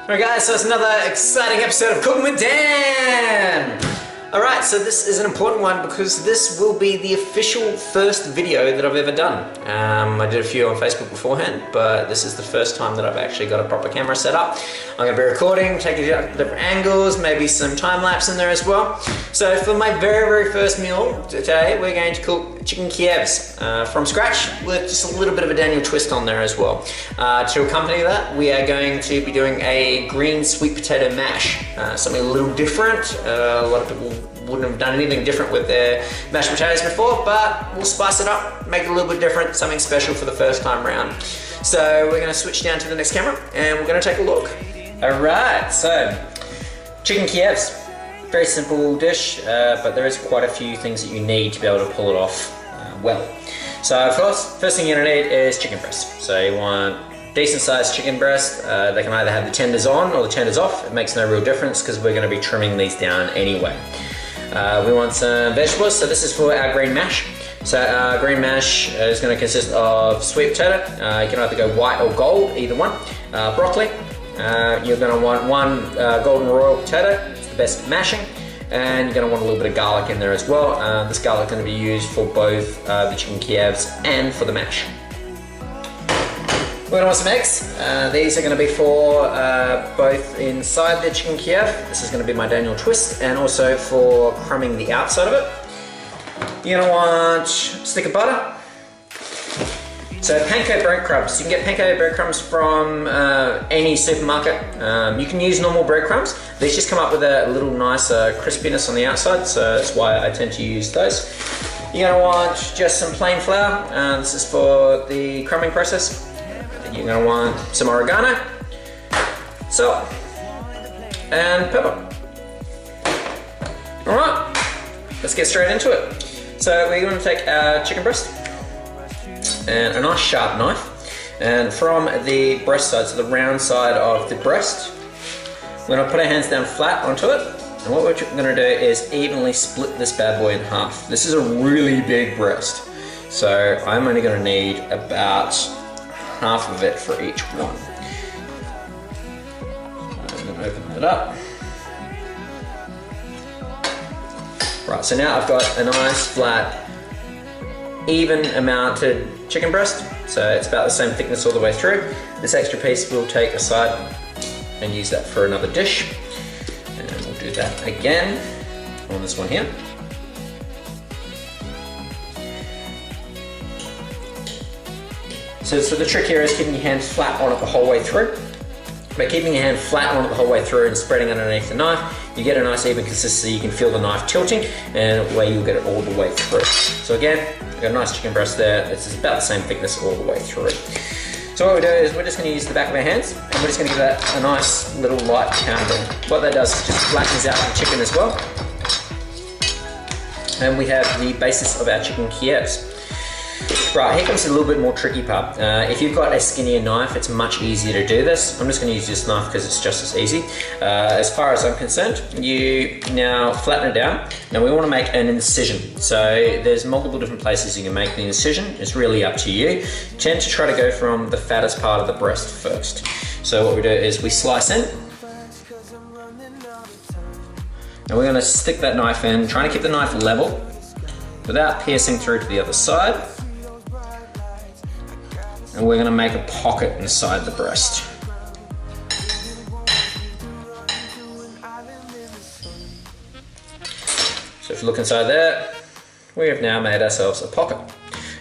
Alright guys, so it's another exciting episode of Cooking with Dan! Alright, so this is an important one because this will be the official first video that I've ever done. I did a few on Facebook beforehand, but this is the first time that I've actually got a proper camera set up. I'm going to be recording, taking it at different angles, maybe some time-lapse in there as well. So for my very first meal today, we're going to cook chicken Kievs from scratch with just a little bit of a Daniel twist on there as well. To accompany that, we are going to be doing a green sweet potato mash, something a little different. A lot of people wouldn't have done anything different with their mashed potatoes before, but we'll spice it up, make it a little bit different, something special for the first time round. So we're going to switch down to the next camera and we're going to take a look. Alright, so chicken Kievs. Very simple dish, but there is quite a few things that you need to be able to pull it off well. So first thing you're going to need is chicken breast. So you want decent sized chicken breast. They can either have the tenders on or the tenders off. It makes no real difference because we're going to be trimming these down anyway. We want some vegetables, so this is for our green mash. So our green mash is going to consist of sweet potato. You can either go white or gold, either one. Broccoli. You're going to want one golden royal potato. It's the best for mashing. And you're going to want a little bit of garlic in there as well. This garlic is going to be used for both the chicken Kievs and for the mash. We're going to want some eggs. These are going to be for both inside the chicken Kiev. This is going to be my Daniel twist, and also for crumbing the outside of it. You're going to want a stick of butter. So panko breadcrumbs. You can get panko breadcrumbs from any supermarket. You can use normal breadcrumbs. These just come up with a little nice crispiness on the outside, so that's why I tend to use those. You're going to want just some plain flour. This is for the crumbing process. You're going to want some oregano, salt, and pepper. Alright, let's get straight into it. So we're going to take our chicken breast and a nice sharp knife, and from the breast side, so the round side of the breast, we're going to put our hands down flat onto it, and what we're going to do is evenly split this bad boy in half. This is a really big breast, so I'm only going to need about half of it for each one. I'm going to open that up. Right, so now I've got a nice flat, even amounted chicken breast. So it's about the same thickness all the way through. This extra piece we'll take aside and use that for another dish. And we'll do that again on this one here. So the trick here is keeping your hand flat on it the whole way through. By keeping your hand flat on it the whole way through and spreading underneath the knife, you get a nice even consistency. You can feel the knife tilting, and that way you'll get it all the way through. So again, we've got a nice chicken breast there. It's about the same thickness all the way through. So what we do is we're just going to use the back of our hands, and we're just going to give that a nice little light pounding. What that does is just flattens out the chicken as well. And we have the basis of our chicken Kievs. Right, here comes a little bit more tricky part. If you've got a skinnier knife, it's much easier to do this. I'm just going to use this knife because it's just as easy. As far as I'm concerned, you now flatten it down. Now we want to make an incision. So there's multiple different places you can make the incision. It's really up to you. Tend to try to go from the fattest part of the breast first. So what we do is we slice in. And we're going to stick that knife in, trying to keep the knife level without piercing through to the other side. And we're going to make a pocket inside the breast. So if you look inside there, we have now made ourselves a pocket.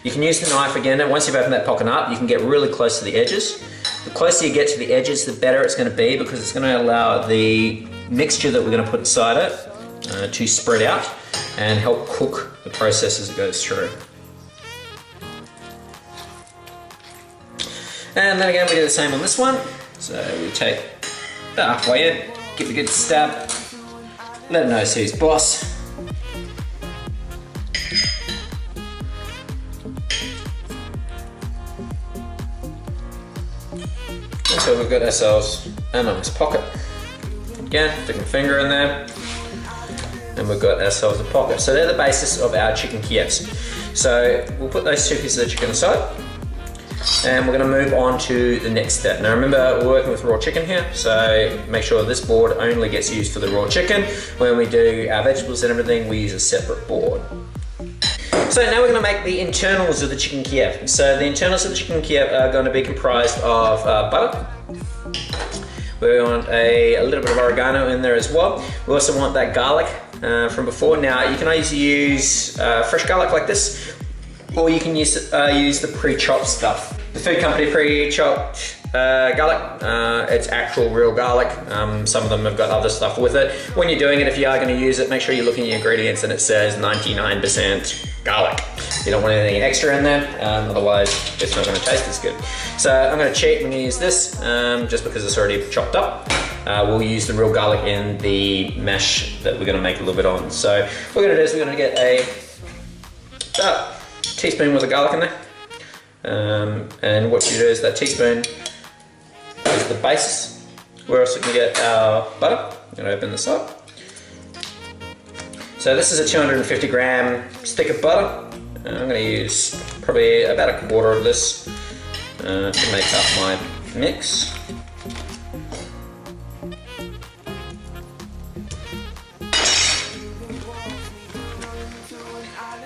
You can use the knife again, and once you've opened that pocket up, you can get really close to the edges. The closer you get to the edges, the better it's going to be, because it's going to allow the mixture that we're going to put inside it to spread out and help cook the process as it goes through. And then again, we do the same on this one. So we take about halfway in, give it a good stab, let it know who's boss. And so we've got ourselves a nice pocket. Again, stick my finger in there, and we've got ourselves a pocket. So they're the basis of our chicken Kievs. So we'll put those two pieces of chicken aside. And we're going to move on to the next step. Now remember, we're working with raw chicken here, so make sure this board only gets used for the raw chicken. When we do our vegetables and everything, we use a separate board. So now we're going to make the internals of the chicken Kiev. So the internals of the chicken Kiev are going to be comprised of butter. We want a little bit of oregano in there as well. We also want that garlic from before. Now you can either use fresh garlic like this, or you can use the pre-chopped stuff. The food company pre-chopped garlic, it's actual real garlic. Some of them have got other stuff with it. When you're doing it, if you are going to use it, make sure you're looking at your ingredients and it says 99% garlic. You don't want anything extra in there, otherwise it's not going to taste as good. So I'm going to cheat, I'm going to use this just because it's already chopped up. We'll use the real garlic in the mash that we're going to make a little bit on. So what we're going to do is we're going to get a teaspoon worth of garlic in there. And what you do is that teaspoon is the base. We're also going to get our butter. I'm going to open this up. So this is a 250 gram stick of butter. I'm going to use probably about a quarter of this to make up my mix.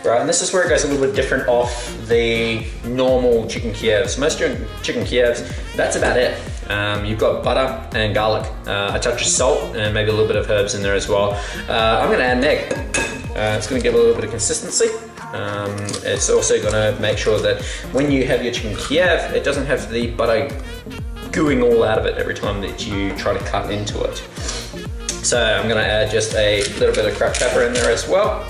Right, and this is where it goes a little bit different off the normal chicken Kievs. Most chicken Kievs, that's about it. You've got butter and garlic, a touch of salt, and maybe a little bit of herbs in there as well. I'm going to add an egg. It's going to give a little bit of consistency. It's also going to make sure that when you have your chicken Kiev, it doesn't have the butter gooing all out of it every time that you try to cut into it. So I'm going to add just a little bit of cracked pepper in there as well.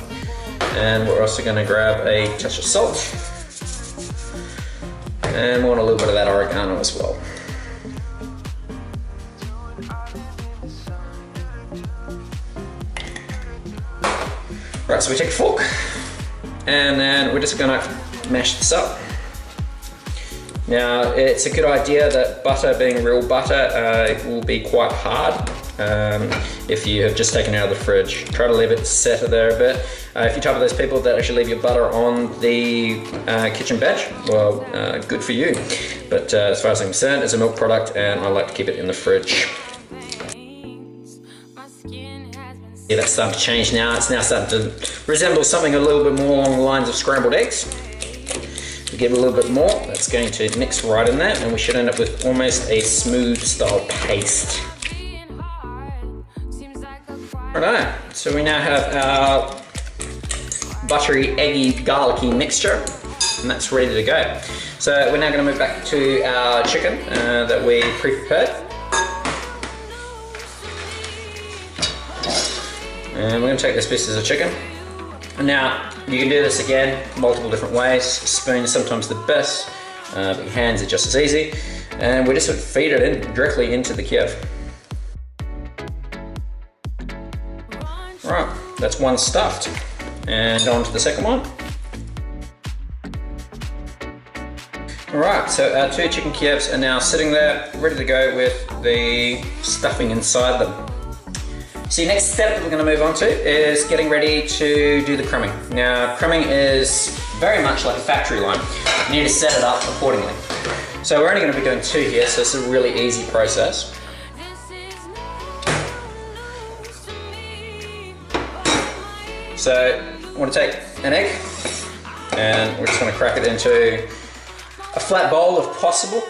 And we're also going to grab a touch of salt. And we want a little bit of that oregano as well. Right, so we take a fork and then we're just going to mash this up. Now it's a good idea that butter, being real butter, it will be quite hard if you have just taken it out of the fridge. Try to leave it set there a bit. If you're type of those people that actually leave your butter on the kitchen bench, well, good for you. But as far as I'm concerned, it's a milk product and I like to keep it in the fridge. Yeah, that's starting to change now. It's now starting to resemble something a little bit more along the lines of scrambled eggs. We give it a little bit more. That's going to mix right in there and we should end up with almost a smooth style paste. Righto, so we now have our buttery, eggy, garlicky mixture and that's ready to go. So we're now going to move back to our chicken that we pre-prepared. And we're going to take these pieces of chicken. And now you can do this again multiple different ways. Spoon is sometimes the best, but your hands are just as easy. And we just sort of feed it in directly into the Kiev. Right, that's one stuffed. And on to the second one. Alright, so our two chicken Kievs are now sitting there, ready to go with the stuffing inside them. So the next step that we're going to move on to is getting ready to do the crumbing. Now, crumbing is very much like a factory line. You need to set it up accordingly. So we're only going to be doing two here, so it's a really easy process. So I want to take an egg and we're just going to crack it into a flat bowl if possible.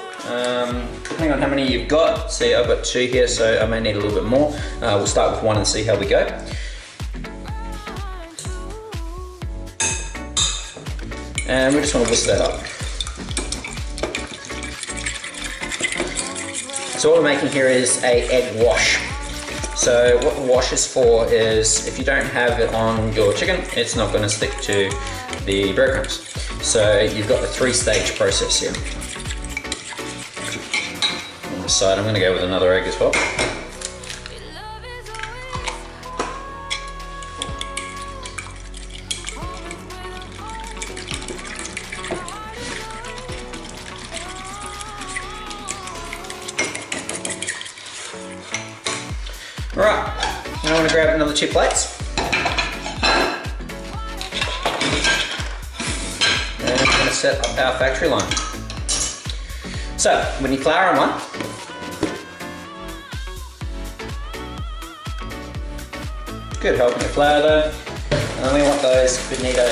Depending on how many you've got. See, I've got two here, so I may need a little bit more. We'll start with one and see how we go. And we just want to whisk that up. So what we're making here is an egg wash. So what the wash is for is if you don't have it on your chicken, it's not going to stick to the breadcrumbs. So you've got the three-stage process here. On this side, I'm going to go with another egg as well. Alright, now I'm going to grab another two plates. And I'm going to set up our factory line. So, we need flour in one. Good help in the flour though. And then we want those bonito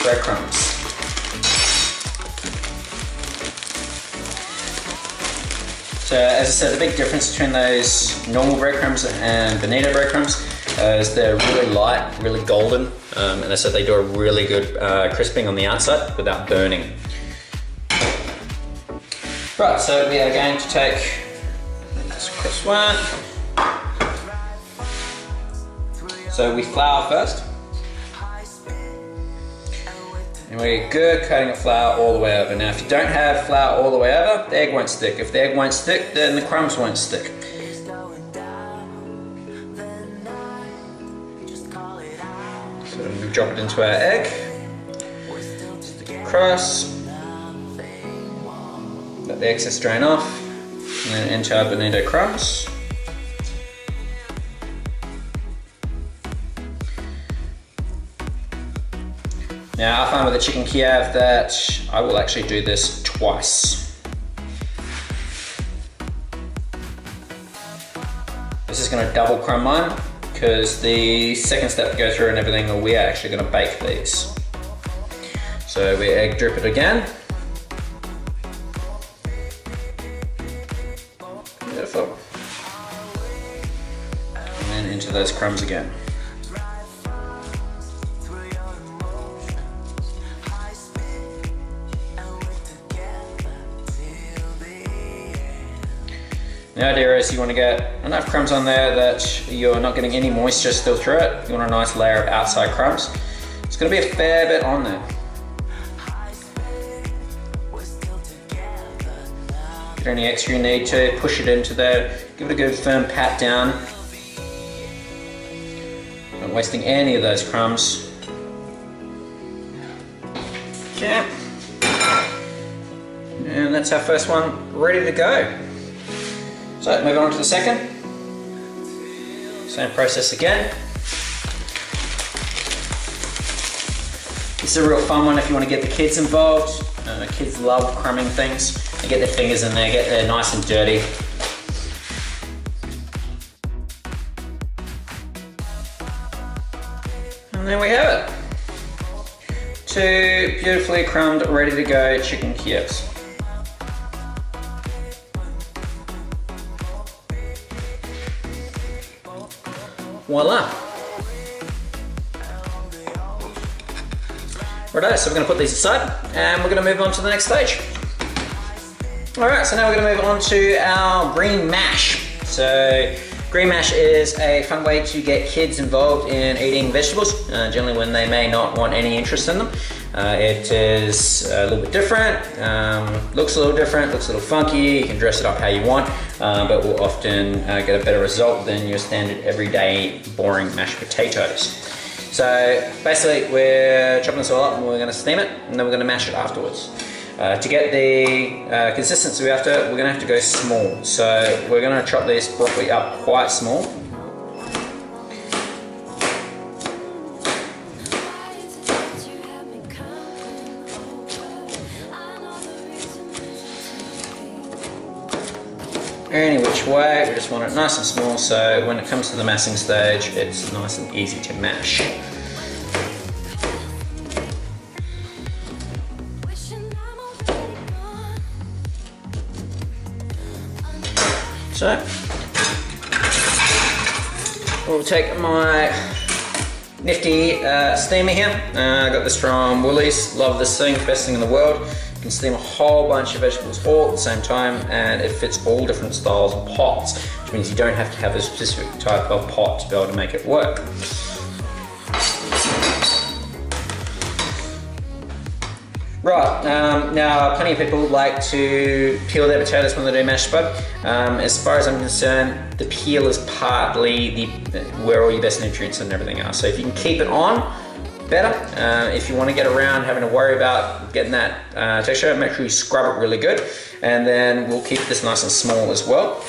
breadcrumbs. So as I said, the big difference between those normal breadcrumbs and bonito breadcrumbs is they're really light, really golden, and so they do a really good crisping on the outside without burning. Right, so we are going to take this crisp one. So we flour first. And we're good coating of flour all the way over. Now if you don't have flour all the way over, the egg won't stick. If the egg won't stick, then the crumbs won't stick. So we drop it into our egg, stick it across, let the excess drain off, and then into our bonito crumbs. Now I find with the chicken Kiev that I will actually do this twice. This is going to double crumb mine because the second step to go through and everything, we are actually going to bake these. So we egg drip it again. Beautiful. And then into those crumbs again. The idea is you want to get enough crumbs on there that you're not getting any moisture still through it. You want a nice layer of outside crumbs. It's going to be a fair bit on there. Get any extra you need to, push it into there, give it a good firm pat down. Not wasting any of those crumbs. Okay. And that's our first one ready to go. So move on to the second. Same process again. This is a real fun one if you want to get the kids involved. Kids love crumbing things. They get their fingers in there, get there nice and dirty. And there we have it. 2 beautifully crumbed, ready to go chicken Kievs. Voila. Righto, so we're going to put these aside and we're going to move on to the next stage. Alright, so now we're going to move on to our green mash. So green mash is a fun way to get kids involved in eating vegetables, generally when they may not want any interest in them. It is a little bit different, looks a little different, looks a little funky, you can dress it up how you want, but will often get a better result than your standard everyday boring mashed potatoes. So basically we're chopping this all up and we're going to steam it and then we're going to mash it afterwards. To get the consistency we're going to have to go small. So we're going to chop this broccoli up quite small. Any which way, we just want it nice and small so when it comes to the mashing stage it's nice and easy to mash. So we'll take my nifty steamer here. I got this from Woolies, love this thing, best thing in the world. You can steam a whole bunch of vegetables all at the same time and it fits all different styles of pots, which means you don't have to have a specific type of pot to be able to make it work. Right, now plenty of people like to peel their potatoes when they do mashed spud. As far as I'm concerned, the peel is partly where all your best nutrients and everything are. So if you can keep it on, better. If you want to get around having to worry about getting that texture, make sure you scrub it really good. And then we'll keep this nice and small as well.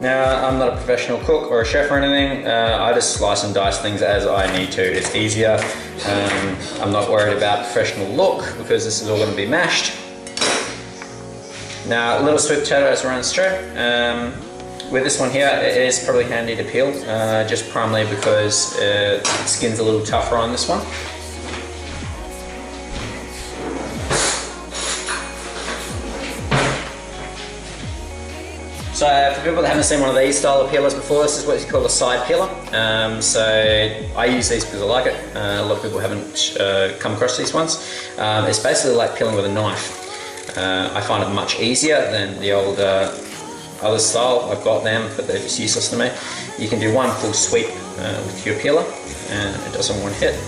Now, I'm not a professional cook or a chef or anything. I just slice and dice things as I need to. It's easier. I'm not worried about professional look because this is all going to be mashed. Now, a little sweet potatoes runs through. With this one here, it is probably handy to peel, just primarily because the skin's a little tougher on this one. So for people that haven't seen one of these style of peelers before, this is what you call a side peeler. So I use these because I like it. A lot of people haven't come across these ones. It's basically like peeling with a knife. I find it much easier than the old other style. I've got them, but they're just useless to me. You can do one full sweep with your peeler and it does in one hit.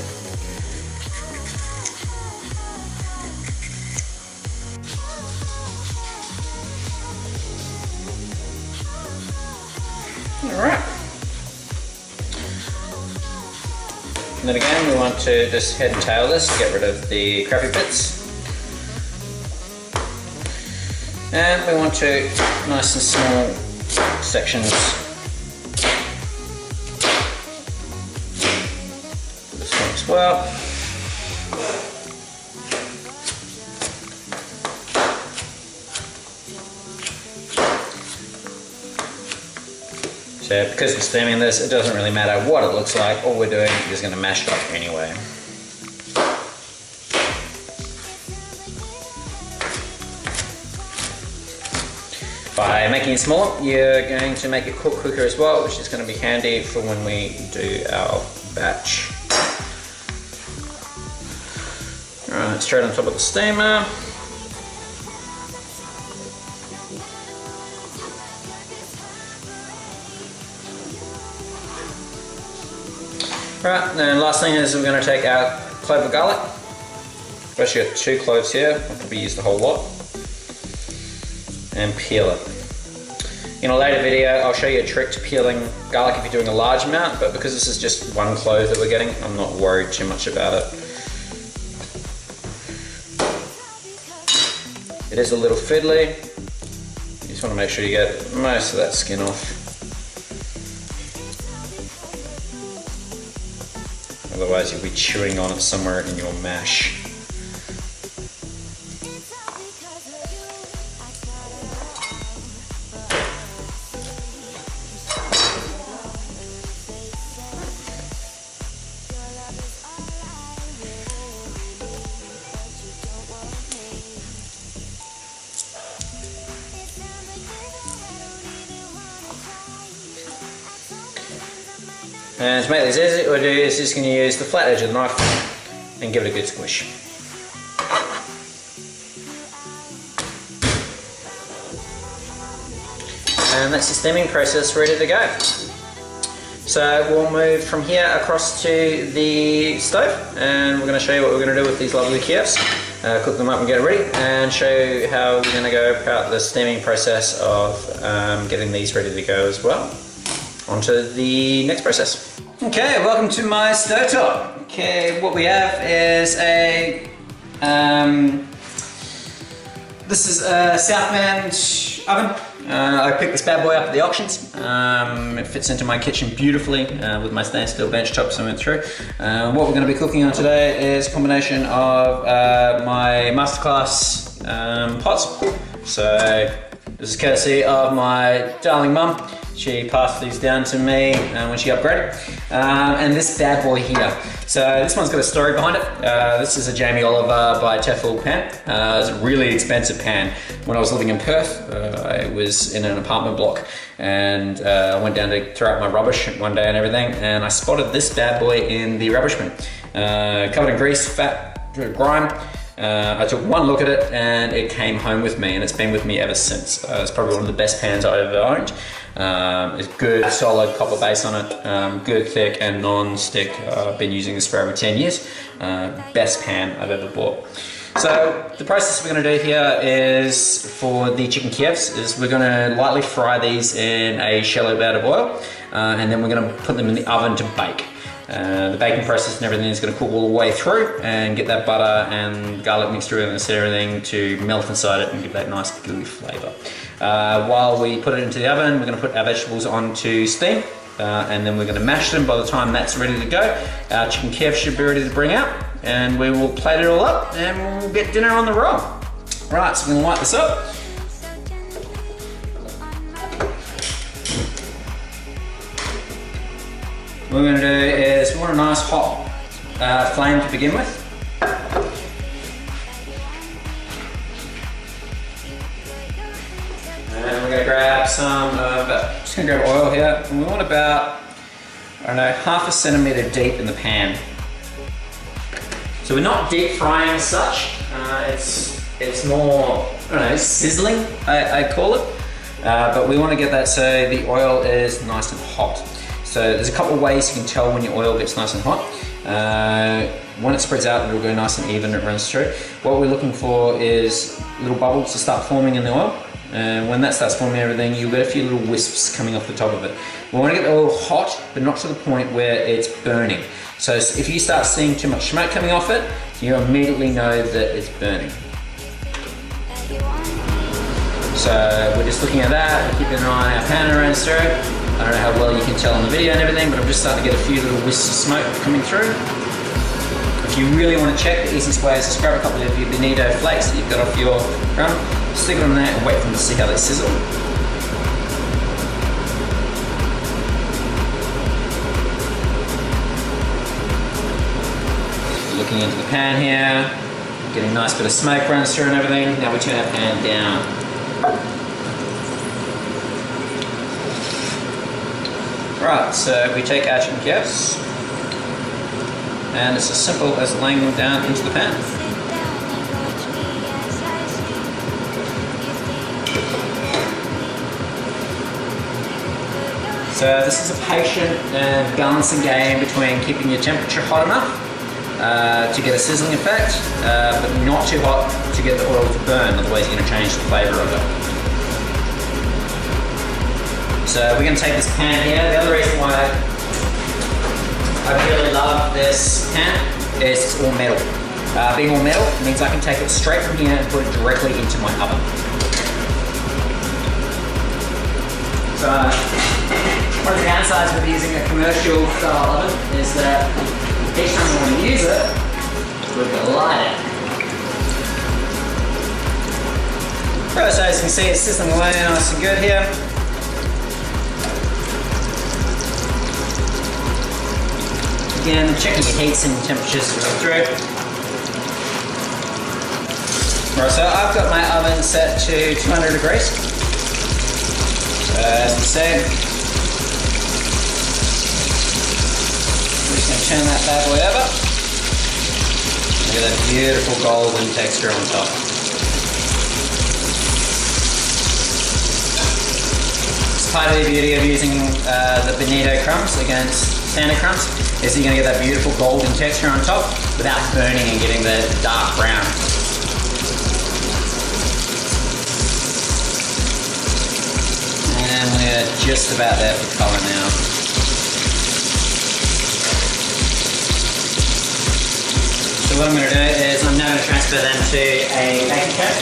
Alright. And then again, we want to just head and tail this to get rid of the crappy bits. And we want to, nice and small sections. This one as well. So because we're steaming this, it doesn't really matter what it looks like. All we're doing is going to mash it up anyway. By making it smaller, you're going to make it cook quicker as well, which is going to be handy for when we do our batch. Alright, straight on top of the steamer. Right, then last thing is we're going to take our clove of garlic. I've actually got 2 cloves here, I probably used the whole lot. And peel it. In a later video, I'll show you a trick to peeling garlic if you're doing a large amount, but because this is just 1 clove that we're getting, I'm not worried too much about it. It is a little fiddly. You just want to make sure you get most of that skin off. Otherwise you'll be chewing on it somewhere in your mash. And to make this easy, what we'll do is just going to use the flat edge of the knife and give it a good squish. And that's the steaming process ready to go. So we'll move from here across to the stove and we're going to show you what we're going to do with these lovely Kievs. Cook them up and get it ready and show you how we're going to go about the steaming process of getting these ready to go as well. On to the next process. Okay, welcome to my stovetop. Okay, what we have is a this is a Southman oven. I picked this bad boy up at the auctions. It fits into my kitchen beautifully with my stainless steel bench tops I went through. What we're going to be cooking on today is a combination of my masterclass pots. So this is courtesy of my darling mum. She passed these down to me when she upgraded. And this bad boy here. So this one's got a story behind it. This is a Jamie Oliver by Tefal pan. It's a really expensive pan. When I was living in Perth, I was in an apartment block and I went down to throw out my rubbish one day and everything, and I spotted this bad boy in the rubbish bin. Covered in grease, fat, grime. I took one look at it and it came home with me, and it's been with me ever since. It's probably one of the best pans I've ever owned. It's good, solid copper base on it, good, thick and non-stick. I've been using this for over 10 years. Best pan I've ever bought. So the process we're going to do here is for the chicken Kievs is we're going to lightly fry these in a shallow bed of oil, and then we're going to put them in the oven to bake. The baking process and everything is going to cook all the way through and get that butter and garlic mixture and everything to melt inside it and give that nice gooey flavour. While we put it into the oven, we're going to put our vegetables onto steam, and then we're going to mash them. By the time that's ready to go, our chicken Kiev should be ready to bring out, and we will plate it all up and we'll get dinner on the roll. Right, so we're going to light this up. What we're going to do is we want a nice hot flame to begin with. And we're going to grab some, just going to grab oil here, and we want about, I don't know, 1/2 centimetre deep in the pan. So we're not deep frying as such, it's more, I don't know, sizzling, I call it. But we want to get that so the oil is nice and hot. So there's a couple of ways you can tell when your oil gets nice and hot. When it spreads out, it'll go nice and even, it runs through. What we're looking for is little bubbles to start forming in the oil. And when that starts forming everything, you'll get a few little wisps coming off the top of it. We want to get the oil hot, but not to the point where it's burning. So if you start seeing too much smoke coming off it, you immediately know that it's burning. So we're just looking at that, keeping an eye on our pan around through. I don't know how well you can tell in the video and everything, but I'm just starting to get a few little wisps of smoke coming through. If you really want to check, the easiest way is just grab a couple of your bonito flakes that you've got off your drum, stick it on there and wait for them to see how they sizzle. Looking into the pan here, getting a nice bit of smoke runs through and everything. Now we turn our pan down. Right, so we take our chicken Kievs, and it's as simple as laying them down into the pan. So this is a patient and balancing game between keeping your temperature hot enough to get a sizzling effect, but not too hot to get the oil to burn, otherwise you're going to change the flavour of it. So we're going to take this pan here. The other reason why I really love this pan is it's all metal. Being all metal means I can take it straight from here and put it directly into my oven. So one of the downsides with using a commercial style oven is that each time you want to use it, we've got to light it. Right, so as you can see, it's sizzling away nice and good here. Again, checking your heats and temperatures to go through. Right, so I've got my oven set to 200 degrees. So as you see, I'm just going to turn that bad boy over. Look at that beautiful golden texture on top. It's part of the beauty of using the bonito crumbs against standard crumbs. Is you're going to get that beautiful golden texture on top without burning and getting the dark brown. And we're just about there for colour now. So what I'm going to do is I'm now going to transfer them to a baking pan.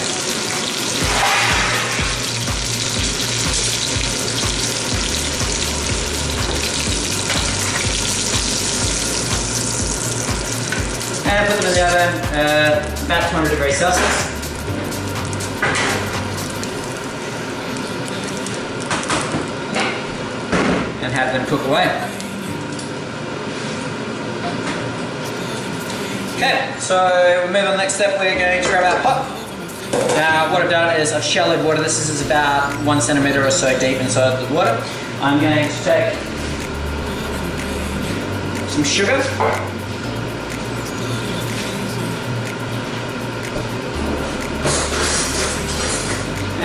And put them in the oven about 200 degrees Celsius. And have them cook away. Okay, so we move on to the next step. We're going to grab our pot. Now what I've done is I've shallowed water. This is about 1 centimetre or so deep inside the water. I'm going to take some sugar.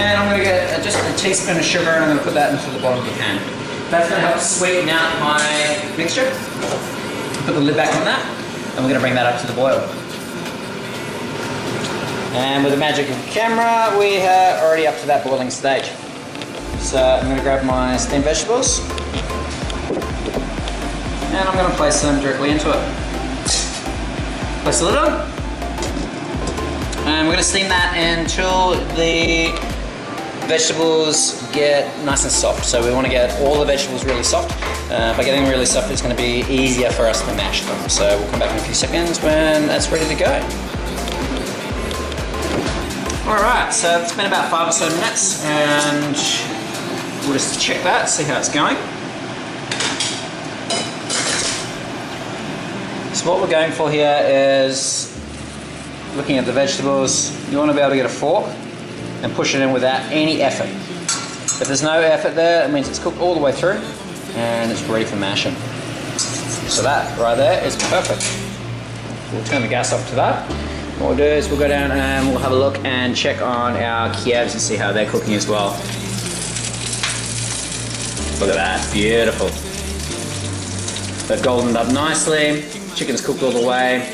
And I'm going to get just a teaspoon of sugar and I'm going to put that into the bottom of the pan. That's going to help sweeten out my mixture. Put the lid back on that and we're going to bring that up to the boil. And with the magic of the camera, we are already up to that boiling stage. So I'm going to grab my steamed vegetables and I'm going to place them directly into it. Place the lid on, and we're going to steam that until the vegetables get nice and soft. So we want to get all the vegetables really soft. By getting them really soft, it's going to be easier for us to mash them. So we'll come back in a few seconds when that's ready to go. Alright, so it's been about 5 or so minutes, and we'll just check that, see how it's going. So what we're going for here is, looking at the vegetables, you want to be able to get a fork and push it in without any effort. If there's no effort there, it means it's cooked all the way through and it's ready for mashing. So that right there is perfect. We'll turn the gas off to that. What we'll do is we'll go down and we'll have a look and check on our Kievs and see how they're cooking as well. Look at that, beautiful. They've goldened up nicely, chicken's cooked all the way,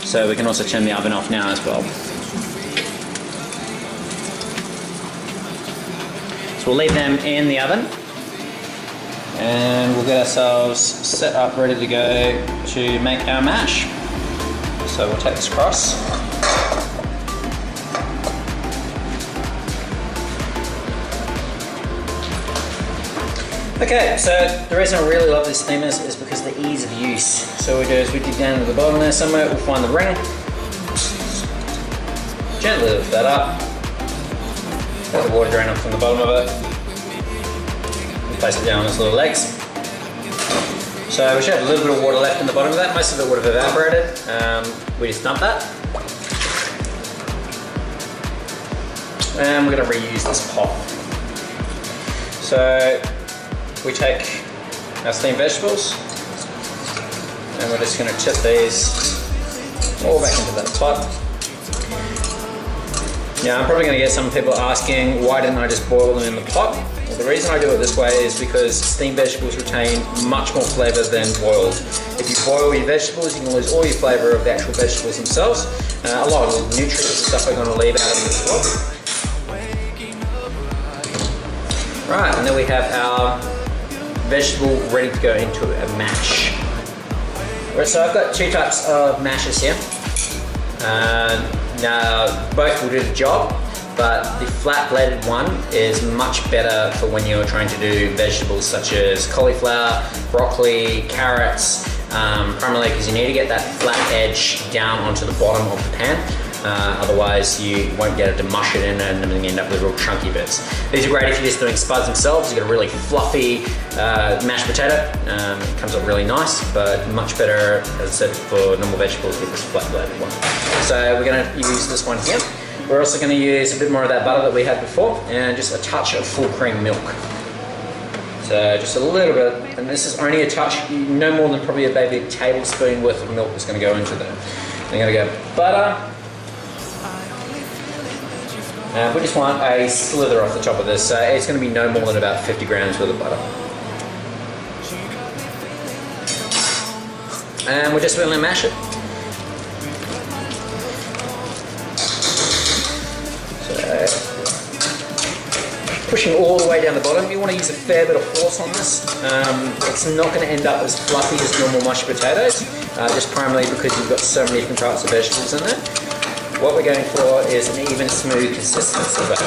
so we can also turn the oven off now as well. So we'll leave them in the oven and we'll get ourselves set up ready to go to make our mash. So we'll take this across. Okay, so the reason I really love these steamers is because of the ease of use. So what we do is we dig down to the bottom there somewhere, we'll find the ring, gently lift that up, let the water drain off from the bottom of it, and place it down on its little legs. So we should have a little bit of water left in the bottom of that. Most of it would have evaporated. We just dump that. And we're going to reuse this pot. So we take our steamed vegetables and we're just going to tip these all back into that pot. Now I'm probably going to get some people asking, why didn't I just boil them in the pot? Well, the reason I do it this way is because steamed vegetables retain much more flavour than boiled. If you boil your vegetables, you can lose all your flavour of the actual vegetables themselves. A lot of the nutrients and stuff are going to leave out of this pot. Right, and then we have our vegetable ready to go into a mash. Right, so I've got two types of mashes here. Now, both will do the job, but the flat-bladed one is much better for when you're trying to do vegetables such as cauliflower, broccoli, carrots, primarily because you need to get that flat edge down onto the bottom of the pan. Otherwise you won't get it to mush it in and then you end up with real chunky bits. These are great if you're just doing spuds themselves. You get a really fluffy mashed potato. It comes out really nice, but much better, as I said, for normal vegetables with this flat-bladed one. So we're going to use this one here. We're also going to use a bit more of that butter that we had before and just a touch of full cream milk. So just a little bit, and this is only a touch, no more than probably a baby tablespoon worth of milk is going to go into there. I'm going to go butter. We just want a slither off the top of this, so it's going to be no more than about 50 grams worth of butter. And we're just going to mash it. So, pushing all the way down the bottom, you want to use a fair bit of force on this. It's not going to end up as fluffy as normal mashed potatoes, just primarily because you've got so many different types of vegetables in there. What we're going for is an even, smooth consistency of it.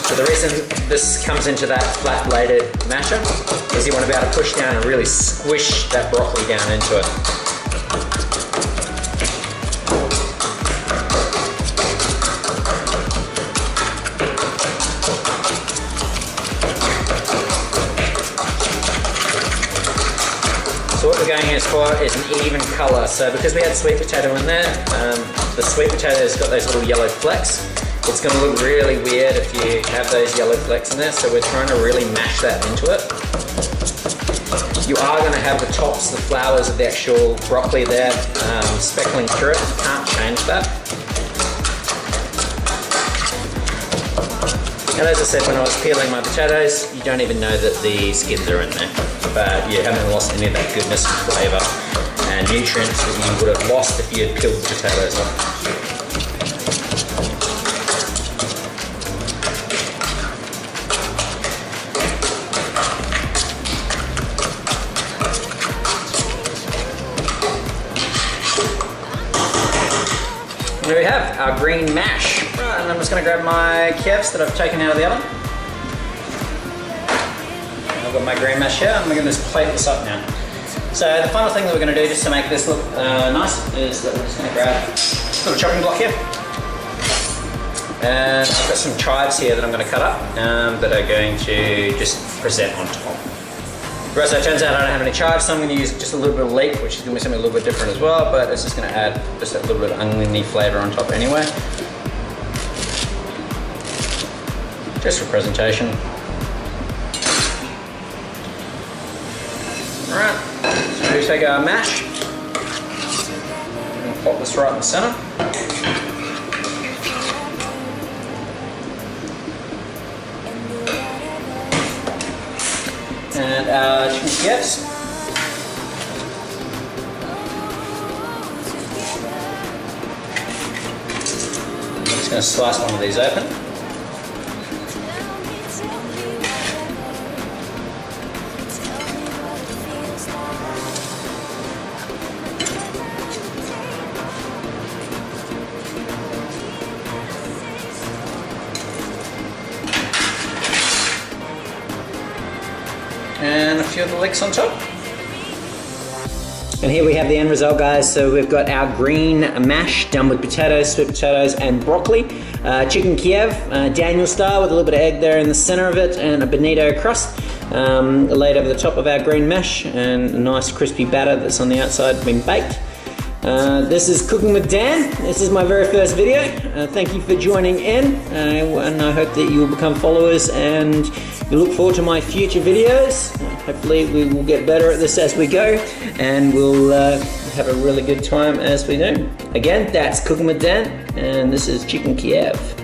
So the reason this comes into that flat-bladed masher is you want to be able to push down and really squish that broccoli down into it. So what we're going here for is an even colour. So because we had sweet potato in there, the sweet potato's got those little yellow flecks. It's going to look really weird if you have those yellow flecks in there, so we're trying to really mash that into it. You are going to have the tops, the flowers of the actual broccoli there speckling through it. You can't change that. And as I said, when I was peeling my potatoes, you don't even know that the skins are in there. But you haven't lost any of that goodness and flavour and nutrients that you would have lost if you had peeled the potatoes off. there we have our green mash. Right, and I'm just going to grab my Kievs that I've taken out of the oven. I've got my green mash here, and we're going to just plate this up now. So the final thing that we're going to do just to make this look nice is that we're just going to grab a little chopping block here. And I've got some chives here that I'm going to cut up that are going to just present on top. Whereas it turns out I don't have any chives, so I'm going to use just a little bit of leek, which is going to be something a little bit different as well, but it's just going to add just a little bit of oniony flavour on top anyway. Just for presentation. Alright, so we take our mash and pop this right in the centre. And our chicken Kievs. I'm just going to slice one of these open. And a few of the leeks on top. And here we have the end result, guys. So we've got our green mash done with potatoes, sweet potatoes, and broccoli. Chicken Kiev, Daniel style, with a little bit of egg there in the center of it, and a bonito crust laid over the top of our green mash, and a nice crispy batter that's on the outside been baked. This is Cooking with Dan. This is my very first video. Thank you for joining in, and I hope that you will become followers and you look forward to my future videos. Hopefully we will get better at this as we go, and we'll have a really good time as we do. Again, that's Cooking with Dan, and this is Chicken Kiev.